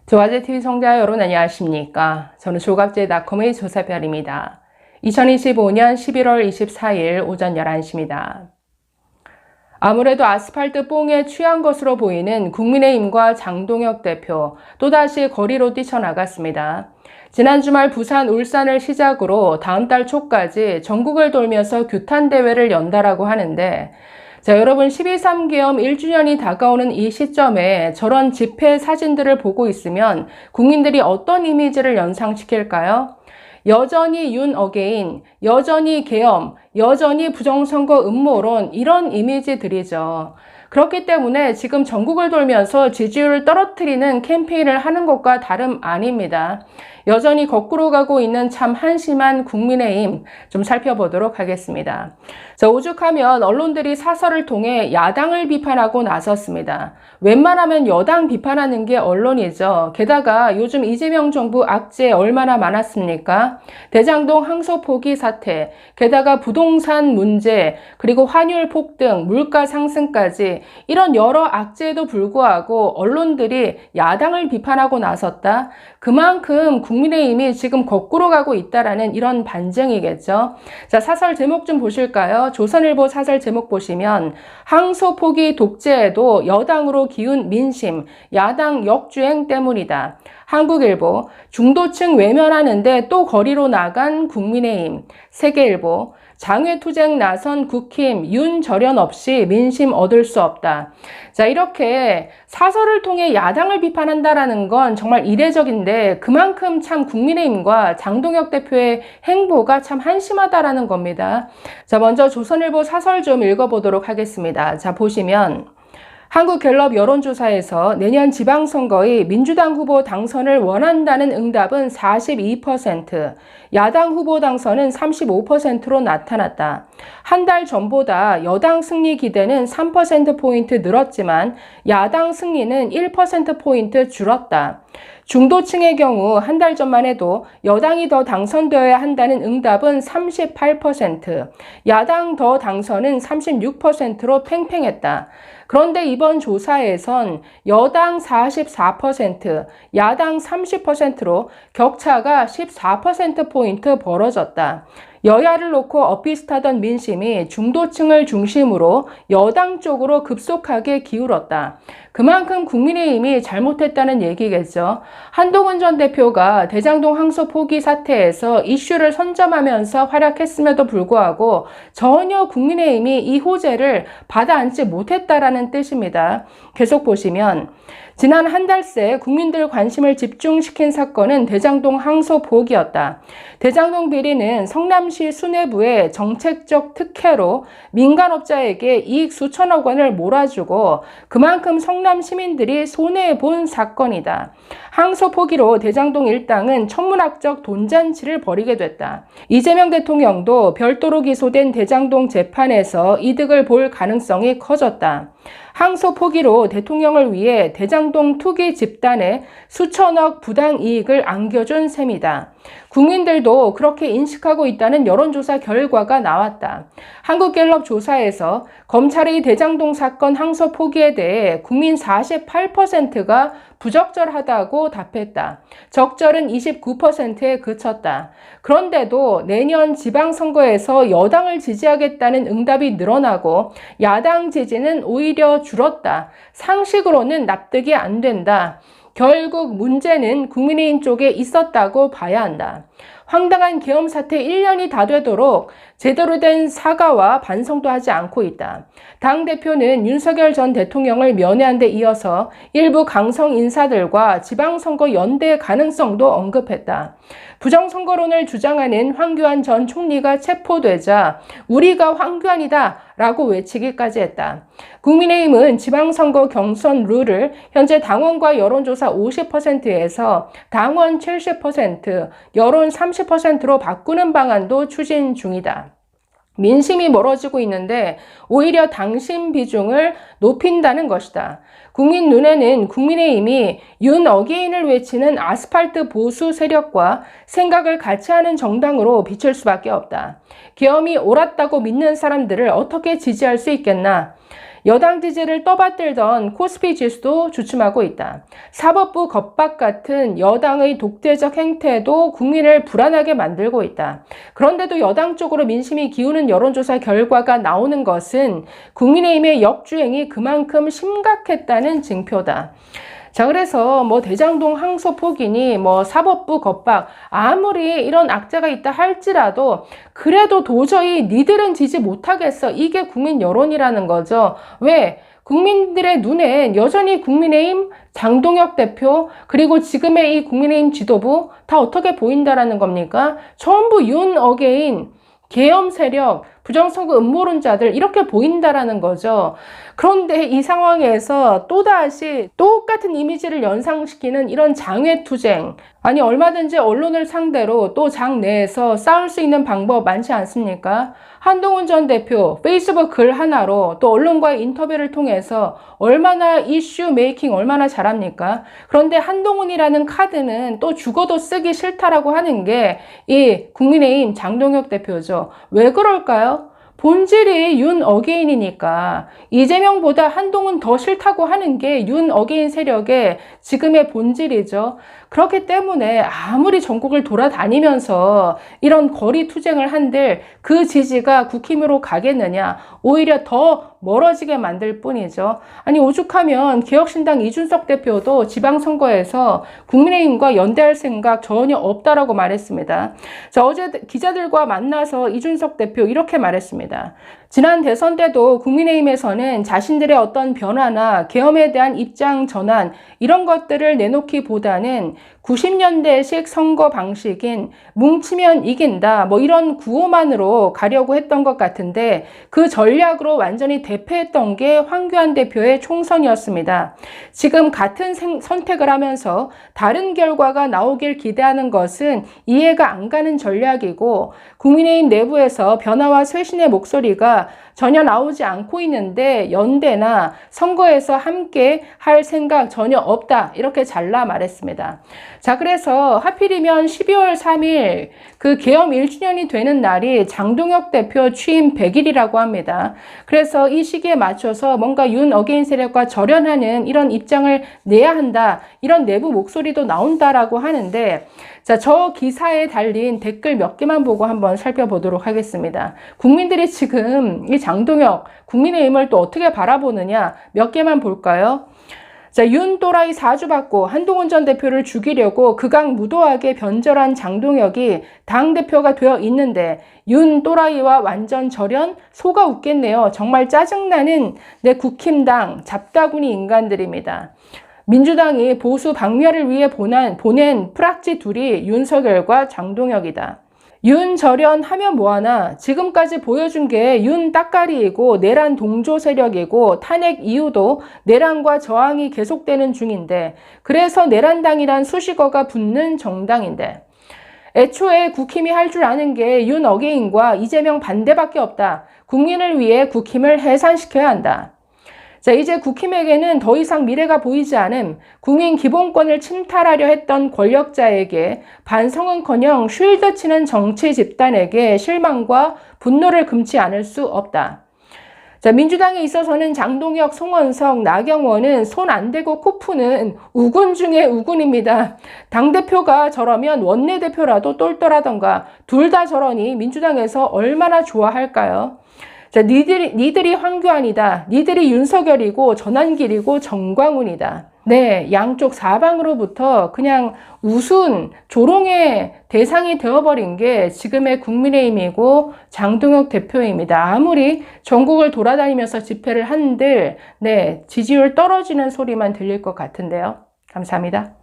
조가제TV 시청자 여러분 안녕하십니까? 저는 조갑제닷컴의 조사별입니다. 2025년 11월 24일 오전 11시입니다. 아무래도 아스팔트 뽕에 취한 것으로 보이는 국민의힘과 장동혁 대표 또다시 거리로 뛰쳐나갔습니다. 지난 주말 부산, 울산을 시작으로 다음 달 초까지 전국을 돌면서 규탄대회를 연다라고 하는데 자, 여러분 12.3계엄 1주년이 다가오는 이 시점에 저런 집회 사진들을 보고 있으면 국민들이 어떤 이미지를 연상시킬까요? 여전히 윤 어게인, 여전히 계엄, 여전히 부정선거 음모론 이런 이미지들이죠. 그렇기 때문에 지금 전국을 돌면서 지지율을 떨어뜨리는 캠페인을 하는 것과 다름 아닙니다. 여전히 거꾸로 가고 있는 참 한심한 국민의힘 좀 살펴보도록 하겠습니다. 자, 오죽하면 언론들이 사설을 통해 야당을 비판하고 나섰습니다. 웬만하면 여당 비판하는 게 언론이죠. 게다가 요즘 이재명 정부 악재 얼마나 많았습니까? 대장동 항소 포기 사태, 게다가 부동산 문제, 그리고 환율 폭등, 물가 상승까지 이런 여러 악재에도 불구하고 언론들이 야당을 비판하고 나섰다? 그만큼 국민의힘이 지금 거꾸로 가고 있다라는 이런 반증이겠죠. 자, 사설 제목 좀 보실까요? 조선일보 사설 제목 보시면 항소 포기 독재에도 여당으로 기운 민심, 야당 역주행 때문이다. 한국일보 중도층 외면하는데 또 거리로 나간 국민의힘. 세계일보 장외투쟁 나선 국힘 윤절연 없이 민심 얻을 수 없다. 자, 이렇게 사설을 통해 야당을 비판한다라는 건 정말 이례적인데 그만큼 참 국민의힘과 장동혁 대표의 행보가 참 한심하다라는 겁니다. 자, 먼저 조선일보 사설 좀 읽어보도록 하겠습니다. 자, 보시면 한국갤럽 여론조사에서 내년 지방선거의 민주당 후보 당선을 원한다는 응답은 42%, 야당 후보 당선은 35%로 나타났다. 한 달 전보다 여당 승리 기대는 3%포인트 늘었지만 야당 승리는 1%포인트 줄었다. 중도층의 경우 한 달 전만 해도 여당이 더 당선되어야 한다는 응답은 38%, 야당 더 당선은 36%로 팽팽했다. 그런데 이번 조사에선 여당 44%, 야당 30%로 격차가 14%포인트 벌어졌다. 여야를 놓고 엇비슷하던 민심이 중도층을 중심으로 여당 쪽으로 급속하게 기울었다. 그만큼 국민의힘이 잘못했다는 얘기겠죠. 한동훈 전 대표가 대장동 항소 포기 사태에서 이슈를 선점하면서 활약했음에도 불구하고 전혀 국민의힘이 이 호재를 받아안지 못했다라는 뜻입니다. 계속 보시면 지난 한 달 새 국민들 관심을 집중시킨 사건은 대장동 항소 포기였다. 대장동 비리는 성남시 수뇌부의 정책적 특혜로 민간업자에게 이익 수천억 원을 몰아주고 그만큼 성남 시민들이 손해본 사건이다. 항소 포기로 대장동 일당은 천문학적 돈잔치를 벌이게 됐다. 이재명 대통령도 별도로 기소된 대장동 재판에서 이득을 볼 가능성이 커졌다. 항소 포기로 대통령을 위해 대장동 투기 집단에 수천억 부당 이익을 안겨준 셈이다. 국민들도 그렇게 인식하고 있다는 여론조사 결과가 나왔다. 한국갤럽 조사에서 검찰의 대장동 사건 항소 포기에 대해 국민 48%가 부적절하다고 답했다. 적절은 29%에 그쳤다. 그런데도 내년 지방선거에서 여당을 지지하겠다는 응답이 늘어나고 야당 지지는 오히려 줄었다. 상식으로는 납득이 안 된다. 결국 문제는 국민의힘 쪽에 있었다고 봐야 한다. 황당한 계엄 사태 1년이 다 되도록 제대로 된 사과와 반성도 하지 않고 있다. 당대표는 윤석열 전 대통령을 면회한 데 이어서 일부 강성 인사들과 지방선거 연대 가능성도 언급했다. 부정선거론을 주장하는 황교안 전 총리가 체포되자 우리가 황교안이다 라고 외치기까지 했다. 국민의힘은 지방선거 경선 룰을 현재 당원과 여론조사 50%에서 당원 70%, 여론 30%로 바꾸는 방안도 추진 중이다. 민심이 멀어지고 있는데 오히려 당심 비중을 높인다는 것이다. 국민 눈에는 국민의힘이 윤 어게인을 외치는 아스팔트 보수 세력과 생각을 같이 하는 정당으로 비칠 수밖에 없다. 계엄이 옳았다고 믿는 사람들을 어떻게 지지할 수 있겠나? 여당 지지를 떠받들던 코스피 지수도 주춤하고 있다. 사법부 겁박 같은 여당의 독재적 행태도 국민을 불안하게 만들고 있다. 그런데도 여당 쪽으로 민심이 기우는 여론조사 결과가 나오는 것은 국민의힘의 역주행이 그만큼 심각했다는 징표다. 자, 그래서 뭐 대장동 항소 포기니 뭐 사법부 겁박, 아무리 이런 악재가 있다 할지라도 그래도 도저히 니들은 지지 못하겠어. 이게 국민 여론이라는 거죠. 왜? 국민들의 눈엔 여전히 국민의힘 장동혁 대표 그리고 지금의 이 국민의힘 지도부 다 어떻게 보인다라는 겁니까? 전부 윤 어게인, 계엄 세력, 부정선거 음모론자들 이렇게 보인다라는 거죠. 그런데 이 상황에서 또다시 똑같은 이미지를 연상시키는 이런 장외투쟁, 아니 얼마든지 언론을 상대로 또 당 내에서 싸울 수 있는 방법 많지 않습니까? 한동훈 전 대표 페이스북 글 하나로 또 언론과의 인터뷰를 통해서 얼마나 이슈 메이킹 얼마나 잘합니까? 그런데 한동훈이라는 카드는 또 죽어도 쓰기 싫다라고 하는 게 이 국민의힘 장동혁 대표죠. 왜 그럴까요? 본질이 윤 어게인이니까. 이재명보다 한동훈 더 싫다고 하는 게 윤 어게인 세력의 지금의 본질이죠. 그렇기 때문에 아무리 전국을 돌아다니면서 이런 거리 투쟁을 한들 그 지지가 국힘으로 가겠느냐, 오히려 더 멀어지게 만들 뿐이죠. 아니 오죽하면 개혁신당 이준석 대표도 지방선거에서 국민의힘과 연대할 생각 전혀 없다라고 말했습니다. 자, 어제 기자들과 만나서 이준석 대표 이렇게 말했습니다. 지난 대선 때도 국민의힘에서는 자신들의 어떤 변화나 계엄에 대한 입장 전환 이런 것들을 내놓기보다는 90년대식 선거 방식인 뭉치면 이긴다 뭐 이런 구호만으로 가려고 했던 것 같은데 그 전략으로 완전히 대패했던 게 황교안 대표의 총선이었습니다. 지금 같은 선택을 하면서 다른 결과가 나오길 기대하는 것은 이해가 안 가는 전략이고 국민의힘 내부에서 변화와 쇄신의 목소리가 전혀 나오지 않고 있는데 연대나 선거에서 함께 할 생각 전혀 없다 이렇게 잘라 말했습니다. 자, 그래서 하필이면 12월 3일 그 계엄 1주년이 되는 날이 장동혁 대표 취임 100일이라고 합니다. 그래서 이 시기에 맞춰서 뭔가 윤 어게인 세력과 절연하는 이런 입장을 내야 한다 이런 내부 목소리도 나온다라고 하는데 자, 저 기사에 달린 댓글 몇 개만 보고 한번 살펴보도록 하겠습니다. 국민들이 지금 이 장동혁 국민의힘을 또 어떻게 바라보느냐 몇 개만 볼까요? 자, 윤 또라이 사주받고 한동훈 전 대표를 죽이려고 극악무도하게 변절한 장동혁이 당대표가 되어 있는데 윤 또라이와 완전 절연? 속아 웃겠네요. 정말 짜증나는 내 국힘당 잡다구니 인간들입니다. 민주당이 보수 박멸을 위해 보낸 프락지 둘이 윤석열과 장동혁이다. 윤 절연 하면 뭐하나 지금까지 보여준 게 윤 따까리이고 내란 동조 세력이고 탄핵 이후도 내란과 저항이 계속되는 중인데 그래서 내란당이란 수식어가 붙는 정당인데 애초에 국힘이 할 줄 아는 게 윤 어게인과 이재명 반대밖에 없다. 국민을 위해 국힘을 해산시켜야 한다. 자, 이제 국힘에게는 더 이상 미래가 보이지 않음, 국민 기본권을 침탈하려 했던 권력자에게 반성은커녕 쉴드 치는 정치 집단에게 실망과 분노를 금치 않을 수 없다. 자, 민주당에 있어서는 장동혁, 송원석, 나경원은 손 안 대고 코 푸는 우군 중에 우군입니다. 당대표가 저러면 원내대표라도 똘똘하던가 둘 다 저러니 민주당에서 얼마나 좋아할까요? 자, 니들이 황교안이다. 니들이 윤석열이고 전환길이고 정광훈이다. 네, 양쪽 사방으로부터 그냥 우스운 조롱의 대상이 되어버린 게 지금의 국민의힘이고 장동혁 대표입니다. 아무리 전국을 돌아다니면서 집회를 한들 네, 지지율 떨어지는 소리만 들릴 것 같은데요. 감사합니다.